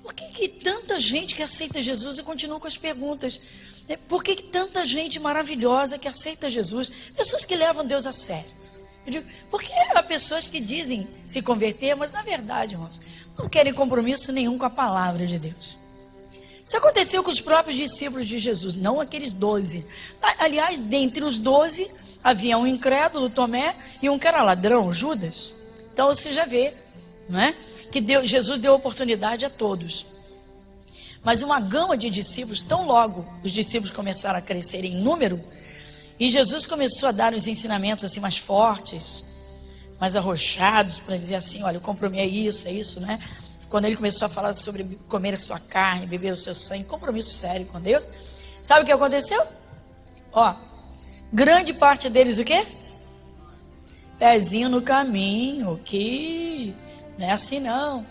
Por que tanta gente que aceita Jesus e continua com as perguntas? Por que tanta gente maravilhosa que aceita Jesus? Pessoas que levam Deus a sério. Eu digo, porque há pessoas que dizem se converter, mas na verdade, irmãos, não querem compromisso nenhum com a palavra de Deus. Isso aconteceu com os próprios discípulos de Jesus, não aqueles 12. Aliás, dentre os 12, havia um incrédulo, Tomé, e um que era ladrão, Judas. Então você já vê, não é? Que Jesus deu oportunidade a todos. Mas uma gama de discípulos, tão logo os discípulos começaram a crescer em número, e Jesus começou a dar os ensinamentos assim mais fortes, mais arrojados, para dizer assim, olha, o compromisso é isso, né? Quando ele começou a falar sobre comer a sua carne, beber o seu sangue, compromisso sério com Deus, sabe o que aconteceu? Ó, grande parte deles o quê? Pezinho no caminho, que não é assim não.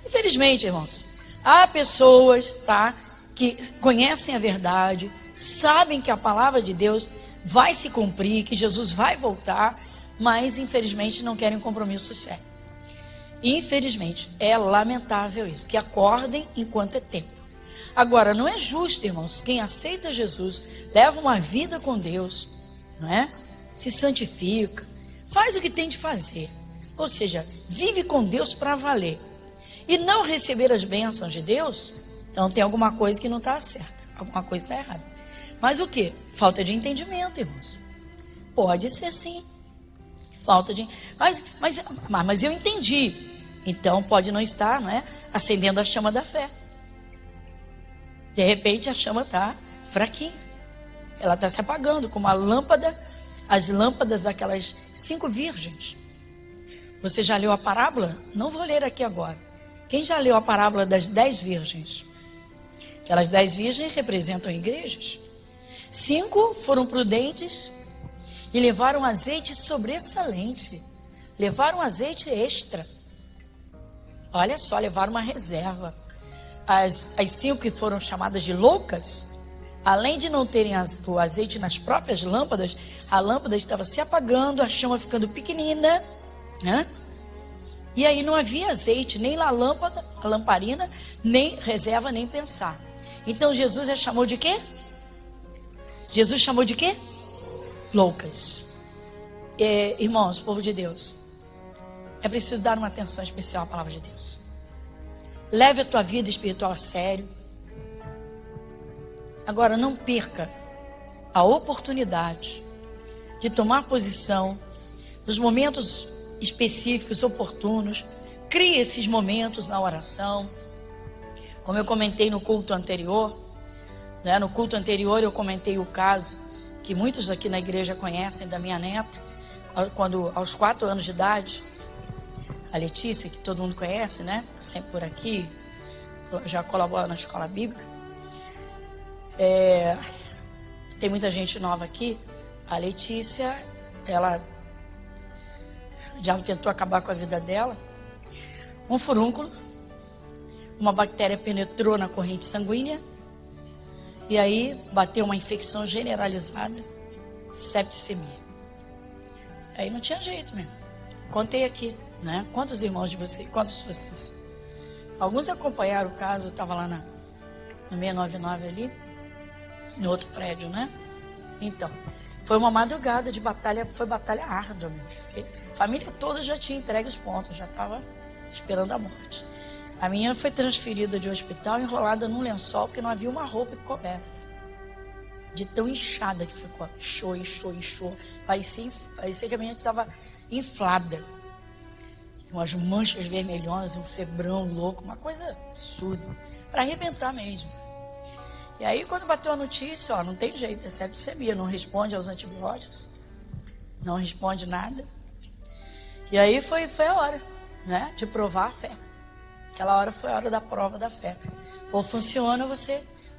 Infelizmente, irmãos, há pessoas, tá, que conhecem a verdade, sabem que a palavra de Deus vai se cumprir, que Jesus vai voltar, mas infelizmente não querem um compromisso sério. Infelizmente, é lamentável isso, que acordem enquanto é tempo. Agora, não é justo, irmãos, quem aceita Jesus, leva uma vida com Deus, não é? Se santifica, faz o que tem de fazer, ou seja, vive com Deus para valer, e não receber as bênçãos de Deus, então tem alguma coisa que não está certa, alguma coisa está errada. Mas o que? Falta de entendimento, irmãos. Pode ser sim. Falta de... Mas eu entendi. Então pode não estar, não é, acendendo a chama da fé. De repente a chama está fraquinha. Ela está se apagando, como a lâmpada, as lâmpadas daquelas 5 virgens. Você já leu a parábola? Não vou ler aqui agora. Quem já leu a parábola das 10 virgens? Aquelas 10 virgens representam igrejas. 5 foram prudentes e levaram azeite sobressalente. Levaram azeite extra. Olha só, levaram uma reserva. As 5 que foram chamadas de loucas, além de não terem o azeite nas próprias lâmpadas, a lâmpada estava se apagando, a chama ficando pequenina, né? E aí não havia azeite, nem na lâmpada, a lamparina, nem reserva, nem pensar. Então Jesus já chamou de quê? Jesus chamou de quê? Loucas. Irmãos, povo de Deus, é preciso dar uma atenção especial à palavra de Deus. Leve a tua vida espiritual a sério. Agora, não perca a oportunidade de tomar posição nos momentos específicos, oportunos. Crie esses momentos na oração. Como eu comentei no culto anterior, né? No culto anterior eu comentei o caso que muitos aqui na igreja conhecem da minha neta, quando aos 4 anos de idade, a Letícia, que todo mundo conhece, né? Sempre por aqui, já colabora na escola bíblica. Tem muita gente nova aqui. A Letícia, ela já tentou acabar com a vida dela. Um furúnculo, uma bactéria penetrou na corrente sanguínea e aí bateu uma infecção generalizada, septicemia. Aí não tinha jeito mesmo. Contei aqui, né? Quantos irmãos de vocês, quantos vocês? Alguns acompanharam o caso, eu estava lá no 699 ali, no outro prédio, né? Então, foi uma madrugada de batalha, foi batalha árdua, porque a família toda já tinha entregue os pontos, já estava esperando a morte. A minha foi transferida de hospital, enrolada num lençol, porque não havia uma roupa que coubesse. De tão inchada que ficou. Inchou. Parecia que a minha estava inflada. Umas manchas vermelhonas, um febrão louco, uma coisa absurda. Para arrebentar mesmo. E aí, quando bateu a notícia, não tem jeito, é septicemia, não responde aos antibióticos, não responde nada. E aí foi a hora, né, de provar a fé. Aquela hora foi a hora da prova da fé. Ou funciona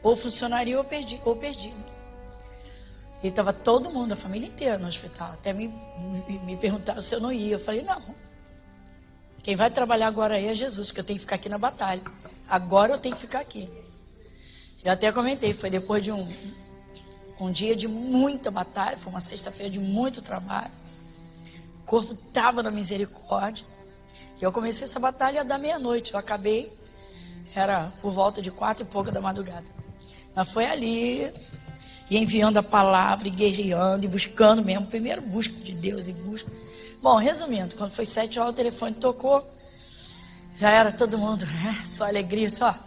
ou funcionaria ou perdi. E estava todo mundo, a família inteira no hospital. Até me perguntaram se eu não ia. Eu falei, não. Quem vai trabalhar agora aí é Jesus, porque eu tenho que ficar aqui na batalha. Agora eu tenho que ficar aqui. Eu até comentei, foi depois de um dia de muita batalha, foi uma sexta-feira de muito trabalho. O corpo estava na misericórdia. E eu comecei essa batalha da meia-noite. Eu acabei Era por volta de 4 e pouca da madrugada. Mas foi ali, e enviando a palavra, e guerreando, e buscando mesmo. Primeiro busca de Deus e busca. Bom, resumindo, quando foi 7 horas, o telefone tocou. Já era todo mundo, só alegria, só.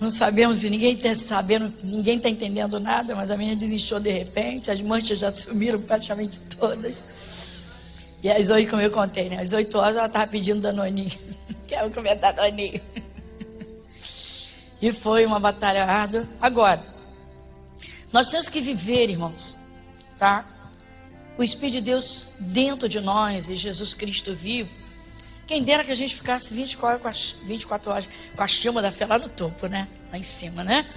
Não sabemos se ninguém está sabendo, ninguém está entendendo nada, mas a menina desinchou de repente, as manchas já sumiram praticamente todas. E às 8, como eu contei, né? Às 8 horas ela estava pedindo Danoninho. Quero comer Danoninho. E foi uma batalha árdua. Agora, nós temos que viver, irmãos, tá? O Espírito de Deus dentro de nós e Jesus Cristo vivo. Quem dera que a gente ficasse 24 horas com a chama da fé lá no topo, né? Lá em cima, né?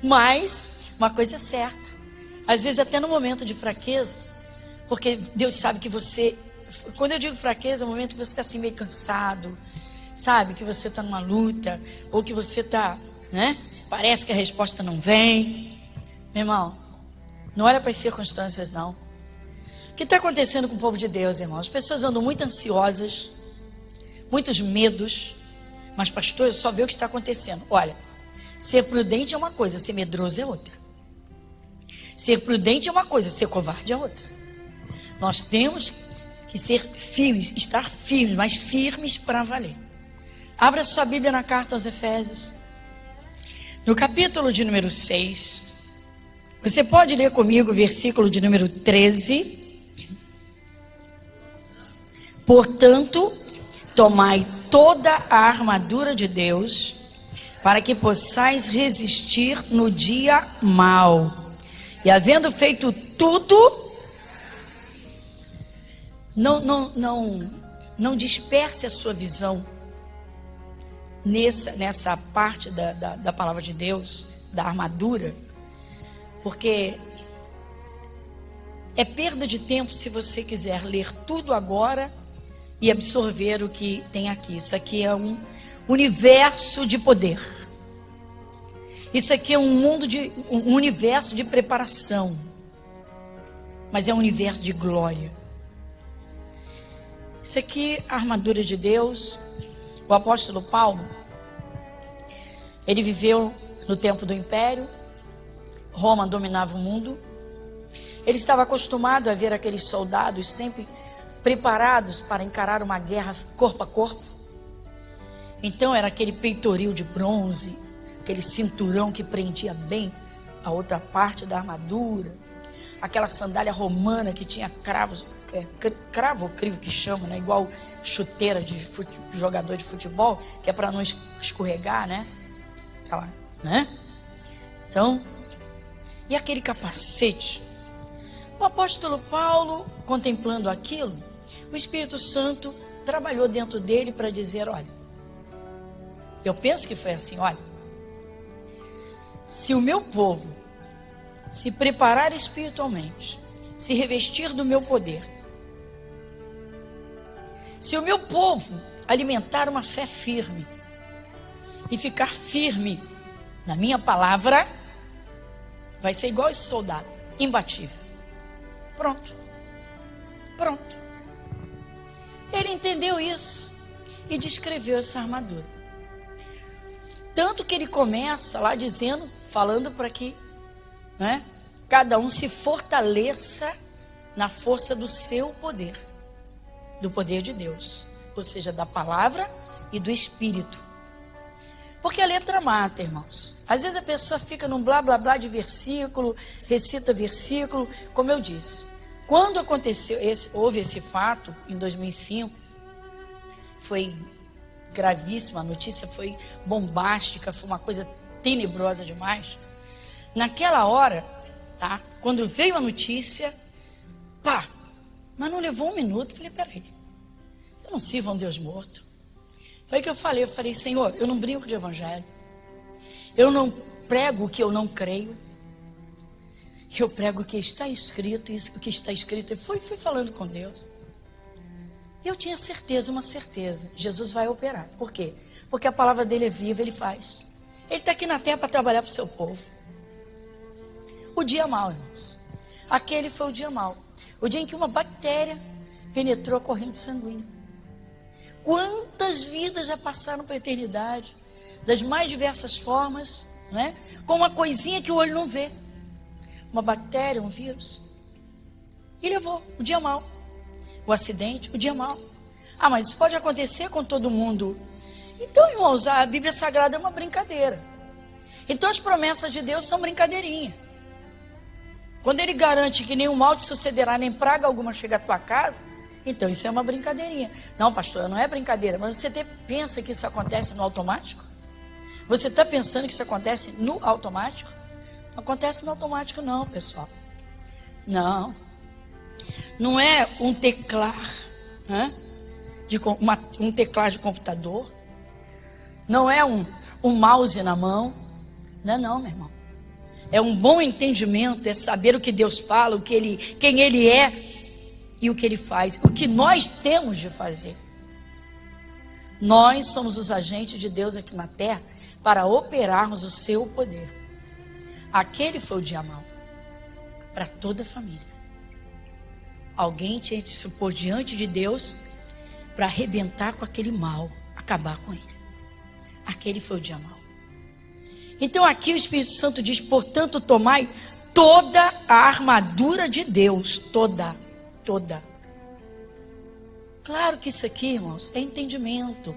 Mas, uma coisa é certa. Às vezes até no momento de fraqueza, porque Deus sabe que você... Quando eu digo fraqueza, é o momento que você está assim meio cansado, sabe? Que você está numa luta, ou que você está, né? Parece que a resposta não vem. Meu irmão, não olha para as circunstâncias, não. O que está acontecendo com o povo de Deus, irmão? As pessoas andam muito ansiosas, muitos medos, mas pastor, só vê o que está acontecendo. Olha, ser prudente é uma coisa, ser medroso é outra. Ser prudente é uma coisa, ser covarde é outra. Nós temos que ser firmes, estar firmes, mas firmes para valer. Abra sua Bíblia na carta aos Efésios, no capítulo de número 6, você pode ler comigo o versículo de número 13. Portanto, tomai toda a armadura de Deus, para que possais resistir no dia mau. E havendo feito tudo, não disperse a sua visão nessa parte da palavra de Deus, da armadura, porque é perda de tempo se você quiser ler tudo agora e absorver o que tem aqui. Isso aqui é um universo de poder. Isso aqui é um universo de preparação. Mas é um universo de glória. Isso aqui, a armadura de Deus. O apóstolo Paulo, ele viveu no tempo do Império. Roma dominava o mundo. Ele estava acostumado a ver aqueles soldados sempre preparados para encarar uma guerra corpo a corpo. Então era aquele peitoril de bronze, aquele cinturão que prendia bem a outra parte da armadura, aquela sandália romana que tinha cravos, cravo ou crivo que chama, né? Igual chuteira de jogador de futebol, que é para não escorregar, né? Aquela, né? Então, e aquele capacete? O apóstolo Paulo, contemplando aquilo, o Espírito Santo trabalhou dentro dele para dizer, olha, eu penso que foi assim, olha, se o meu povo se preparar espiritualmente, se revestir do meu poder, se o meu povo alimentar uma fé firme e ficar firme na minha palavra, vai ser igual esse soldado, imbatível. Pronto. Ele entendeu isso e descreveu essa armadura. Tanto que ele começa lá dizendo, falando para que, né, cada um se fortaleça na força do seu poder, do poder de Deus, ou seja, da palavra e do Espírito. Porque a letra mata, irmãos. Às vezes a pessoa fica num blá blá blá de versículo, recita versículo, como eu disse. Quando aconteceu, houve esse fato, em 2005, foi gravíssimo, a notícia foi bombástica, foi uma coisa tenebrosa demais. Naquela hora, tá? Quando veio a notícia, mas não levou um minuto, falei, peraí, eu não sirvo a um Deus morto. Foi o que eu falei, Senhor, eu não brinco de evangelho, eu não prego o que eu não creio, eu prego o que está escrito, isso o que está escrito, e fui falando com Deus. Eu tinha certeza, uma certeza, Jesus vai operar. Por quê? Porque a palavra dele é viva, ele faz. Ele está aqui na terra para trabalhar para o seu povo. O dia mau, irmãos. Aquele foi o dia mau. O dia em que uma bactéria penetrou a corrente sanguínea. Quantas vidas já passaram para a eternidade? das mais diversas formas, né? Com uma coisinha que o olho não vê. Uma bactéria, um vírus. E levou o dia mau. O acidente, o dia mau. Ah, mas isso pode acontecer com todo mundo. Então, irmãos, a Bíblia Sagrada é uma brincadeira. Então as promessas de Deus são brincadeirinha. Quando Ele garante que nenhum mal te sucederá, nem praga alguma chega à tua casa, então isso é uma brincadeirinha. Não, pastor, não é brincadeira. Mas você pensa que isso acontece no automático? Você está pensando que isso acontece no automático? Não acontece no automático não, pessoal. Não. Não é um teclar, né? Um teclado de computador. Não é um mouse na mão. Não é não, meu irmão. É um bom entendimento, é saber o que Deus fala, quem Ele é e o que Ele faz, o que nós temos de fazer. Nós somos os agentes de Deus aqui na terra para operarmos o seu poder. Aquele foi o dia mau para toda a família. Alguém tinha de se pôr diante de Deus para arrebentar com aquele mal, acabar com ele. Aquele foi o dia mau. Então aqui o Espírito Santo diz, portanto, tomai toda a armadura de Deus, toda. Claro que isso aqui, irmãos, é entendimento.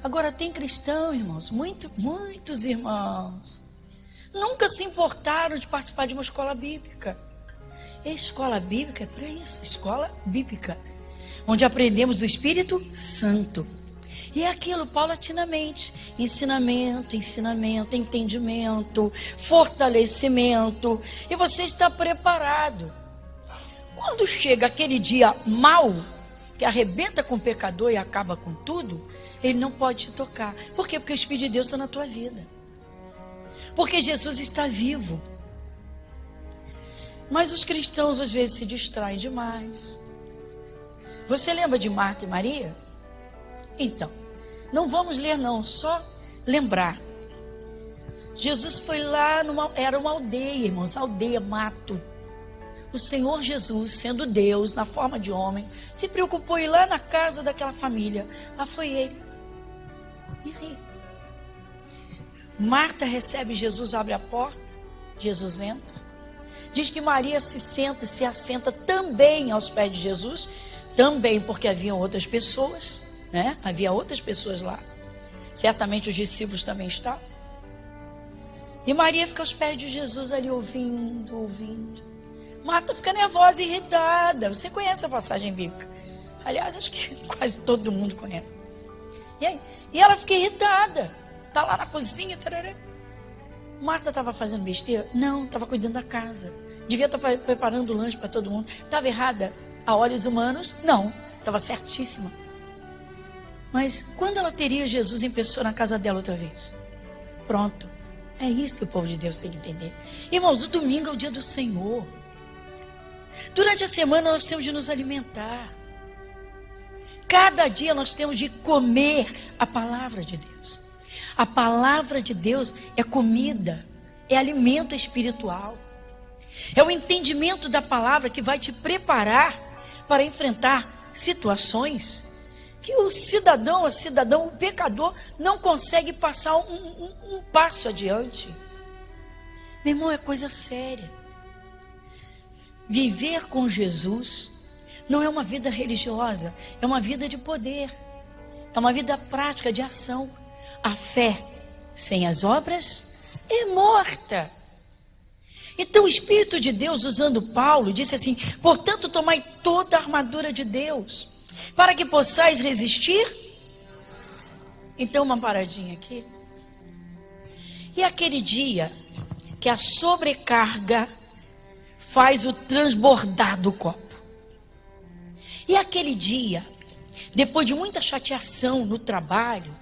Agora tem cristão, irmãos, muitos irmãos, nunca se importaram de participar de uma escola bíblica. E escola bíblica é para isso, escola bíblica, onde aprendemos do Espírito Santo. E é aquilo paulatinamente, ensinamento, entendimento, fortalecimento, e você está preparado. Quando chega aquele dia mau, que arrebenta com o pecador e acaba com tudo, ele não pode te tocar. Por quê? Porque o Espírito de Deus está na tua vida. Porque Jesus está vivo. Mas os cristãos às vezes se distraem demais. Você lembra de Marta e Maria? Então, não vamos ler não, só lembrar. Jesus foi lá, era uma aldeia, irmãos, aldeia, mato. O Senhor Jesus, sendo Deus, na forma de homem, se preocupou em ir lá na casa daquela família. Lá foi ele. E aí? Marta recebe Jesus, abre a porta, Jesus entra. Diz que Maria se assenta também aos pés de Jesus, também porque haviam outras pessoas, né? Havia outras pessoas lá. Certamente os discípulos também estavam. E Maria fica aos pés de Jesus ali ouvindo. Marta fica nervosa e irritada. Você conhece a passagem bíblica? Aliás, acho que quase todo mundo conhece. E aí? E ela fica irritada. Está lá na cozinha. Tarará. Marta estava fazendo besteira? Não, estava cuidando da casa. Devia estar preparando o lanche para todo mundo. Estava errada a olhos humanos? Não, estava certíssima. Mas quando ela teria Jesus em pessoa na casa dela outra vez? Pronto. É isso que o povo de Deus tem que entender. Irmãos, o domingo é o dia do Senhor. Durante a semana nós temos de nos alimentar. Cada dia nós temos de comer a palavra de Deus. A palavra de Deus é comida, é alimento espiritual. É o entendimento da palavra que vai te preparar para enfrentar situações que o cidadão, o pecador, não consegue passar um passo adiante. Meu irmão, é coisa séria. Viver com Jesus não é uma vida religiosa, é uma vida de poder, é uma vida prática de ação. A fé sem as obras é morta. Então o Espírito de Deus, usando Paulo, disse assim: portanto, tomai toda a armadura de Deus, para que possais resistir. Então, uma paradinha aqui. E aquele dia que a sobrecarga faz o transbordar do copo. E aquele dia, depois de muita chateação no trabalho,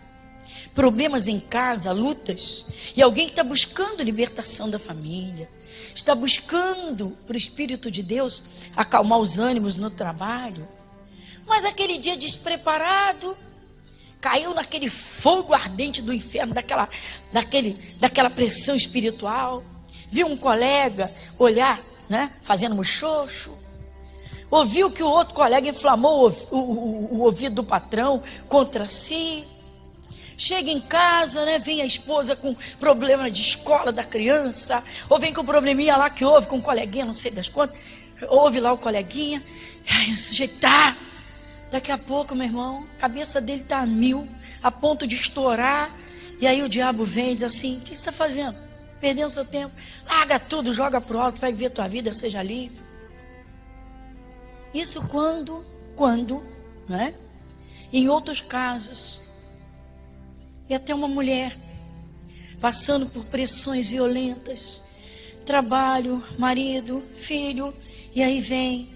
problemas em casa, lutas, e alguém que está buscando libertação da família, está buscando para o Espírito de Deus acalmar os ânimos no trabalho, mas aquele dia despreparado, caiu naquele fogo ardente do inferno, daquela pressão espiritual, viu um colega olhar, né, fazendo muxoxo, ouviu que o outro colega inflamou o ouvido do patrão contra si, Chega em casa, né, vem a esposa com problema de escola da criança, ou vem com probleminha lá que houve com um coleguinha, não sei das quantas, ouve lá o coleguinha, aí o sujeito tá, daqui a pouco, meu irmão, a cabeça dele tá a mil, a ponto de estourar, e aí o diabo vem e diz assim: o que você está fazendo? Perdendo seu tempo, larga tudo, joga pro alto, vai viver tua vida, seja livre. Isso quando, né? Em outros casos, e até uma mulher passando por pressões violentas, trabalho, marido, filho, e aí vem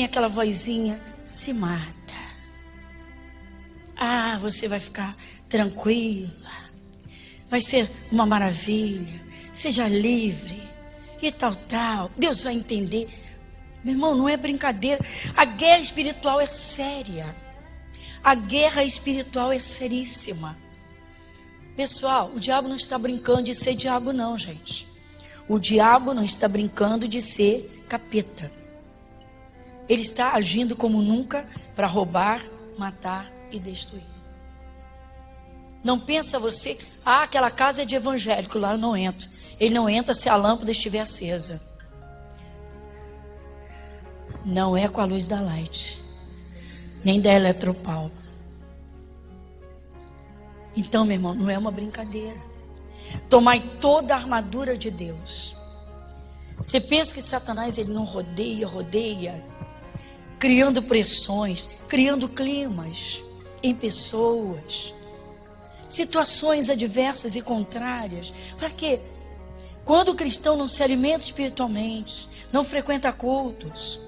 aquela vozinha: se mata. Ah, você vai ficar tranquila, vai ser uma maravilha, seja livre e tal. Deus vai entender. Meu irmão, não é brincadeira. A guerra espiritual é séria. A guerra espiritual é seríssima. Pessoal, o diabo não está brincando de ser diabo não, gente. O diabo não está brincando de ser capeta. Ele está agindo como nunca para roubar, matar e destruir. Não pensa você: aquela casa é de evangélico, lá eu não entro. Ele não entra se a lâmpada estiver acesa. Não é com a luz da Light, nem da Eletropau. Então, meu irmão, não é uma brincadeira. Tomai toda a armadura de Deus. Você pensa que Satanás ele não rodeia, criando pressões, criando climas em pessoas, situações adversas e contrárias. Para quê? Quando o cristão não se alimenta espiritualmente, não frequenta cultos,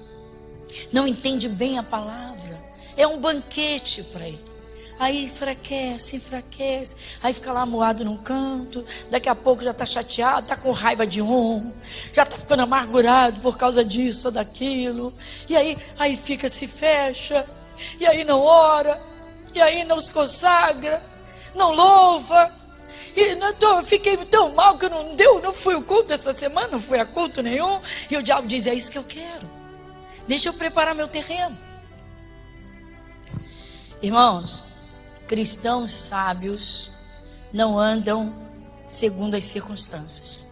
não entende bem a palavra, é um banquete para ele. Aí enfraquece, aí fica lá amuado num canto, daqui a pouco já está chateado, está com raiva de um, já está ficando amargurado por causa disso ou daquilo, e aí fica, se fecha, e aí não ora, e aí não se consagra, não louva, e fiquei tão mal que não fui ao culto essa semana, não fui a culto nenhum, e o diabo diz: é isso que eu quero, deixa eu preparar meu terreno. Irmãos, cristãos sábios não andam segundo as circunstâncias.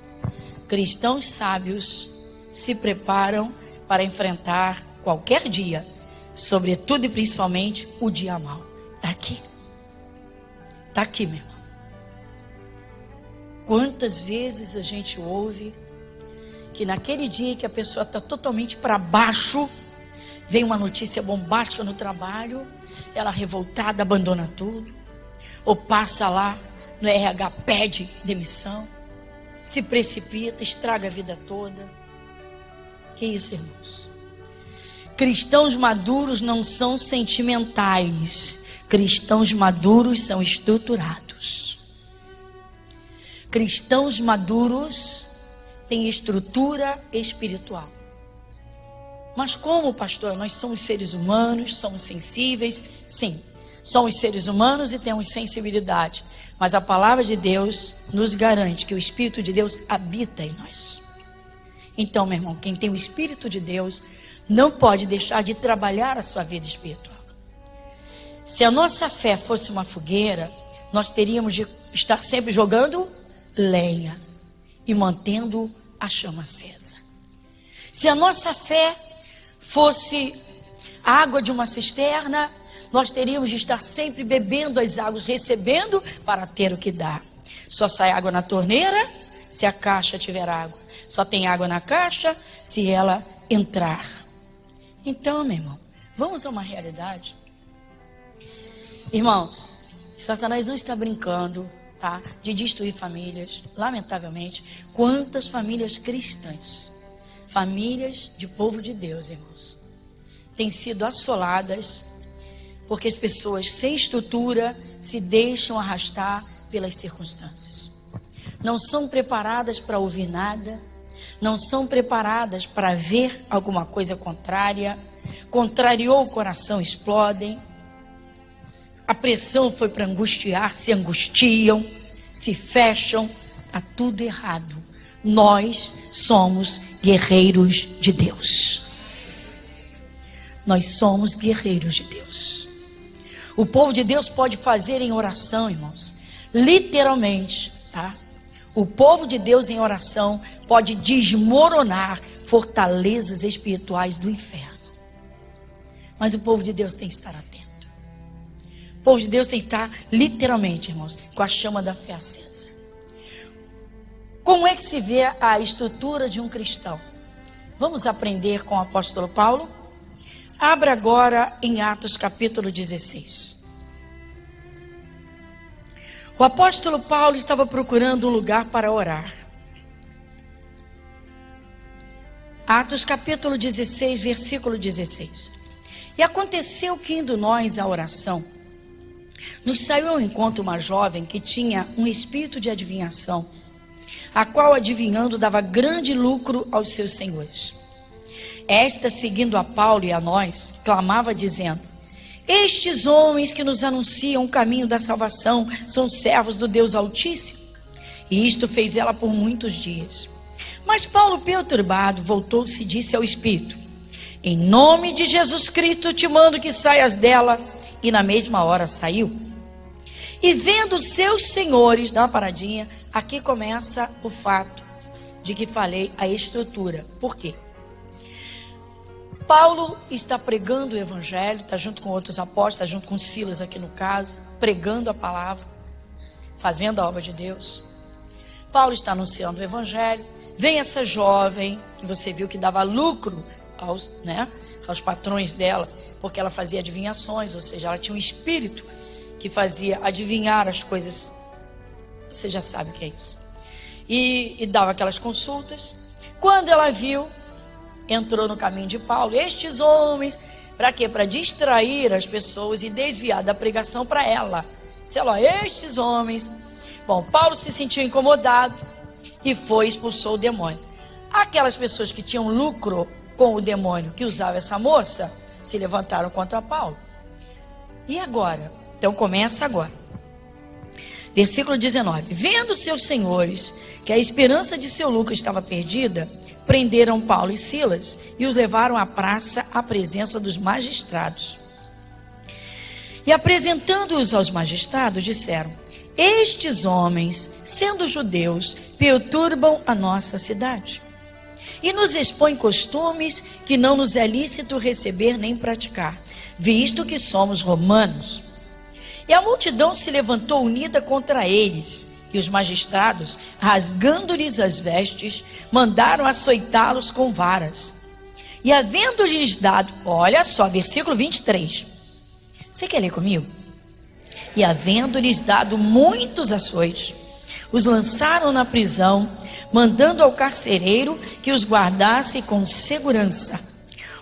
Cristãos sábios se preparam para enfrentar qualquer dia, sobretudo e principalmente o dia mau. Está aqui, meu irmão. Quantas vezes a gente ouve que naquele dia que a pessoa está totalmente para baixo, vem uma notícia bombástica no trabalho, ela revoltada abandona tudo, ou passa lá no RH, pede demissão, se precipita, estraga a vida toda. Que isso, irmãos? Cristãos maduros não são sentimentais, cristãos maduros são estruturados. Cristãos maduros têm estrutura espiritual. Mas como, pastor? Nós somos seres humanos, somos sensíveis. Sim, somos seres humanos e temos sensibilidade. Mas a palavra de Deus nos garante que o Espírito de Deus habita em nós. Então, meu irmão, quem tem o Espírito de Deus não pode deixar de trabalhar a sua vida espiritual. Se a nossa fé fosse uma fogueira, nós teríamos de estar sempre jogando lenha e mantendo a chama acesa. Se a nossa fé fosse a água de uma cisterna, nós teríamos de estar sempre bebendo as águas, recebendo para ter o que dá. Só sai água na torneira se a caixa tiver água. Só tem água na caixa se ela entrar. Então, meu irmão, vamos a uma realidade. Irmãos, Satanás não está brincando, tá, de destruir famílias. Lamentavelmente, quantas famílias cristãs, famílias de povo de Deus, irmãos, têm sido assoladas porque as pessoas sem estrutura se deixam arrastar pelas circunstâncias. Não são preparadas para ouvir nada, não são preparadas para ver alguma coisa contrária, contrariou o coração, explodem. A pressão foi para angustiar, se angustiam, se fecham, está tudo errado. Nós somos guerreiros de Deus. Nós somos guerreiros de Deus. O povo de Deus pode fazer em oração, irmãos, Literalmente, tá? O povo de Deus em oração pode desmoronar fortalezas espirituais do inferno. Mas o povo de Deus tem que estar atento. O povo de Deus tem que estar, literalmente, irmãos, com a chama da fé acesa. Como é que se vê a estrutura de um cristão? Vamos aprender com o apóstolo Paulo? Abra agora em Atos capítulo 16. O apóstolo Paulo estava procurando um lugar para orar. Atos capítulo 16, versículo 16. E aconteceu que, indo nós à oração, nos saiu ao encontro uma jovem que tinha um espírito de adivinhação, a qual, adivinhando, dava grande lucro aos seus senhores. Esta, seguindo a Paulo e a nós, clamava dizendo: estes homens que nos anunciam o caminho da salvação são servos do Deus Altíssimo. E isto fez ela por muitos dias. Mas Paulo, perturbado, voltou-se e disse ao Espírito: em nome de Jesus Cristo te mando que saias dela. E na mesma hora saiu. E vendo seus senhores, dá uma paradinha, aqui começa o fato de que falei, a estrutura. Por quê? Paulo está pregando o evangelho, está junto com outros apóstolos, está junto com Silas aqui no caso, pregando a palavra, fazendo a obra de Deus. Paulo está anunciando o evangelho, vem essa jovem, que você viu que dava lucro aos patrões dela, porque ela fazia adivinhações, ou seja, ela tinha um espírito que fazia adivinhar as coisas, você já sabe o que é isso, e dava aquelas consultas. Quando ela viu, entrou no caminho de Paulo, estes homens, para quê? Para distrair as pessoas e desviar da pregação para ela. Sei lá, estes homens. Bom, Paulo se sentiu incomodado e foi e expulsou o demônio. Aquelas pessoas que tinham lucro com o demônio que usava essa moça, se levantaram contra Paulo. E agora? Então começa agora. Versículo 19. Vendo seus senhores que a esperança de seu lucro estava perdida, prenderam Paulo e Silas e os levaram à praça à presença dos magistrados. E apresentando-os aos magistrados, disseram: estes homens, sendo judeus, perturbam a nossa cidade e nos expõem costumes que não nos é lícito receber nem praticar, visto que somos romanos. E a multidão se levantou unida contra eles, e os magistrados, rasgando-lhes as vestes, mandaram açoitá-los com varas. E havendo-lhes dado, olha só, versículo 23. Você quer ler comigo? E havendo-lhes dado muitos açoites, os lançaram na prisão, mandando ao carcereiro que os guardasse com segurança.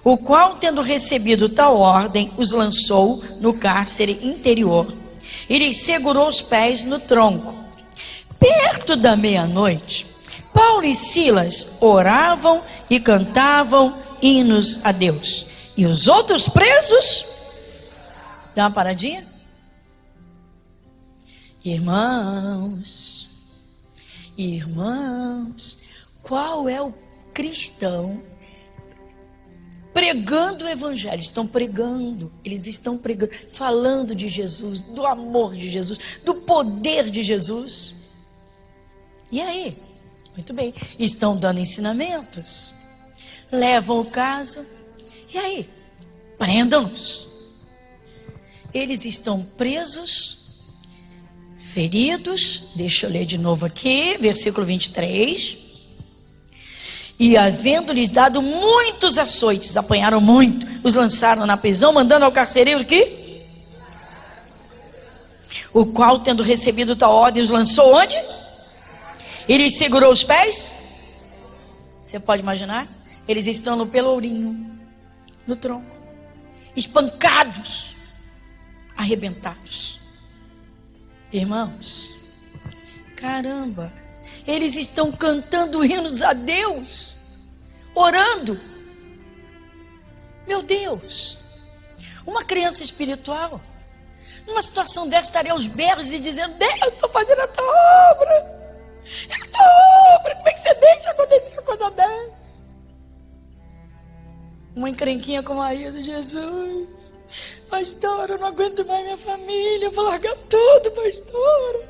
O qual, tendo recebido tal ordem, os lançou no cárcere interior e lhes segurou os pés no tronco. Perto da meia-noite, Paulo e Silas oravam e cantavam hinos a Deus. E os outros presos, dá uma paradinha? Irmãos, qual é o cristão pregando o evangelho? Eles estão pregando, falando de Jesus, do amor de Jesus, do poder de Jesus. E aí? Muito bem, estão dando ensinamentos, levam o caso, e aí? Prendam-nos. Eles estão presos, feridos, deixa eu ler de novo aqui, versículo 23. E havendo-lhes dado muitos açoites, apanharam muito, os lançaram na prisão, mandando ao carcereiro que? O qual, tendo recebido tal ordem, os lançou onde? E lhes segurou os pés? Você pode imaginar? Eles estão no pelourinho, no tronco, espancados, arrebentados. Irmãos, caramba, eles estão cantando hinos a Deus, orando. Meu Deus, uma criança espiritual, numa situação dessa, estaria aos berros e dizendo: Deus, estou fazendo a tua obra. Como é que você deixa acontecer uma coisa dessa? Uma encrenquinha com o marido: Jesus, pastor, eu não aguento mais minha família, eu vou largar tudo, pastor.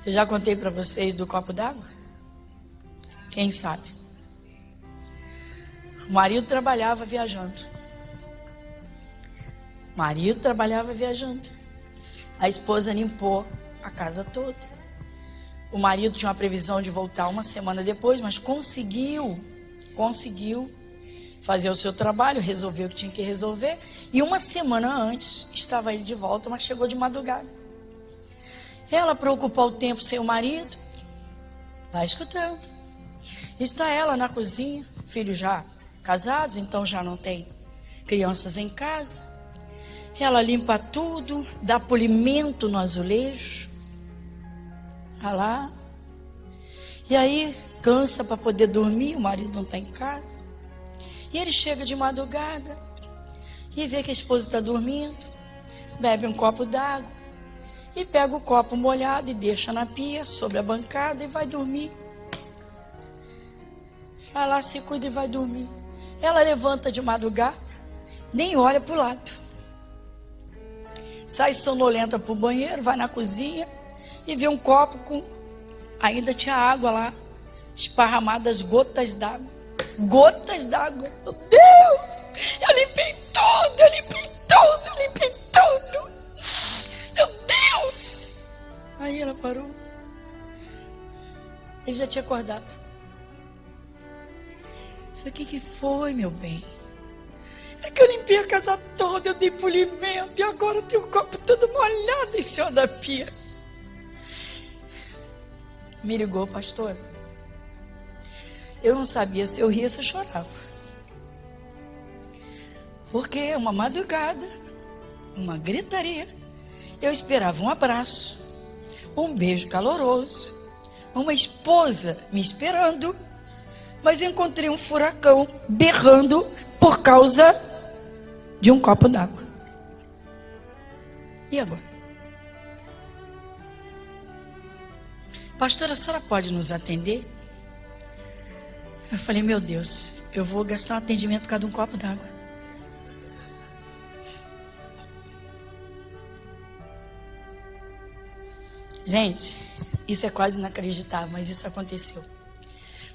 Eu já contei para vocês do copo d'água? Quem sabe? O marido trabalhava viajando. A esposa limpou a casa toda. O marido tinha uma previsão de voltar uma semana depois, mas conseguiu fazer o seu trabalho, resolveu o que tinha que resolver. E uma semana antes, estava ele de volta, mas chegou de madrugada. Ela, para ocupar o tempo sem o marido, vai escutando. Está ela na cozinha, filhos já casados, então já não tem crianças em casa. Ela limpa tudo, dá polimento no azulejo. Olha lá. E aí, cansa para poder dormir, o marido não está em casa. E ele chega de madrugada e vê que a esposa está dormindo, bebe um copo d'água e pega o copo molhado e deixa na pia, sobre a bancada, e vai dormir. Vai lá, se cuida e vai dormir. Ela levanta de madrugada, nem olha para o lado. Sai sonolenta para o banheiro, vai na cozinha e vê um copo com... Ainda tinha água lá, esparramadas, gotas d'água. Gotas d'água. Meu Deus! Eu limpei tudo. Meu Deus! Aí ela parou. Ele já tinha acordado. Eu falei, o que foi, meu bem? É que eu limpei a casa toda, eu dei polimento e agora tem um copo todo molhado em cima da pia. Me ligou, pastor. Eu não sabia se eu ria ou se eu chorava. Porque uma madrugada, uma gritaria, eu esperava um abraço, um beijo caloroso, uma esposa me esperando, mas eu encontrei um furacão berrando por causa de um copo d'água. E agora? Pastora, a senhora pode nos atender? Eu falei, meu Deus, eu vou gastar um atendimento por causa de um copo d'água. Gente, isso é quase inacreditável, mas isso aconteceu.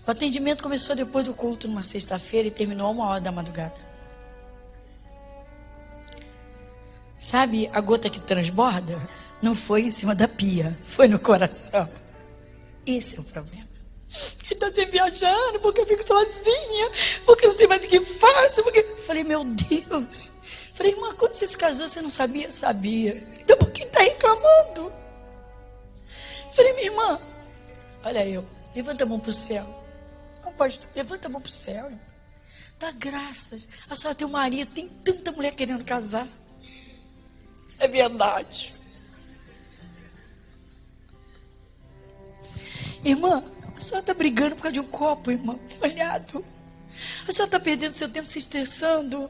O atendimento começou depois do culto, numa sexta-feira, e terminou 1h da madrugada. Sabe a gota que transborda? Não foi em cima da pia, foi no coração. Esse é o problema. Ele está sempre viajando, porque eu fico sozinha, porque eu não sei mais o que faço. Falei, meu Deus. Falei, irmã, quando você se casou, você não sabia? Sabia. Então por que está reclamando? Falei, minha irmã, olha eu, levanta a mão para o céu. Não, pastor, levanta a mão para o céu. Dá graças. A senhora tem um marido, tem tanta mulher querendo casar. É verdade. Irmã, a senhora está brigando por causa de um copo, irmã, molhado. A senhora está perdendo seu tempo se estressando.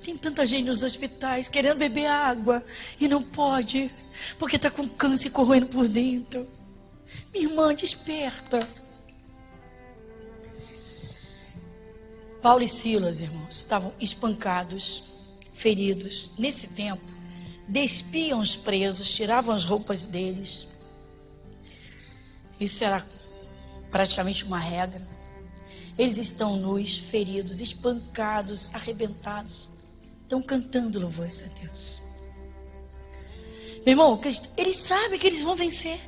Tem tanta gente nos hospitais querendo beber água e não pode, porque está com câncer corroendo por dentro. Minha irmã, desperta. Paulo e Silas, irmãos, estavam espancados, feridos. Nesse tempo, despiam os presos, tiravam as roupas deles. Isso era praticamente uma regra. Eles estão nus, feridos, espancados, arrebentados. Estão cantando louvores a Deus. Meu irmão, eles sabem que eles vão vencer.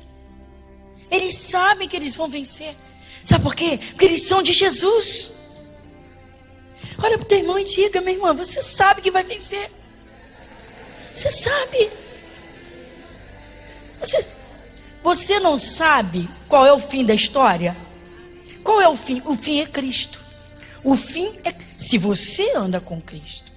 Eles sabem que eles vão vencer. Sabe por quê? Porque eles são de Jesus. Olha para o teu irmão e diga, minha irmã, você sabe que vai vencer. Você sabe. Você não sabe qual é o fim da história? Qual é o fim? O fim é Cristo. O fim é... Se você anda com Cristo,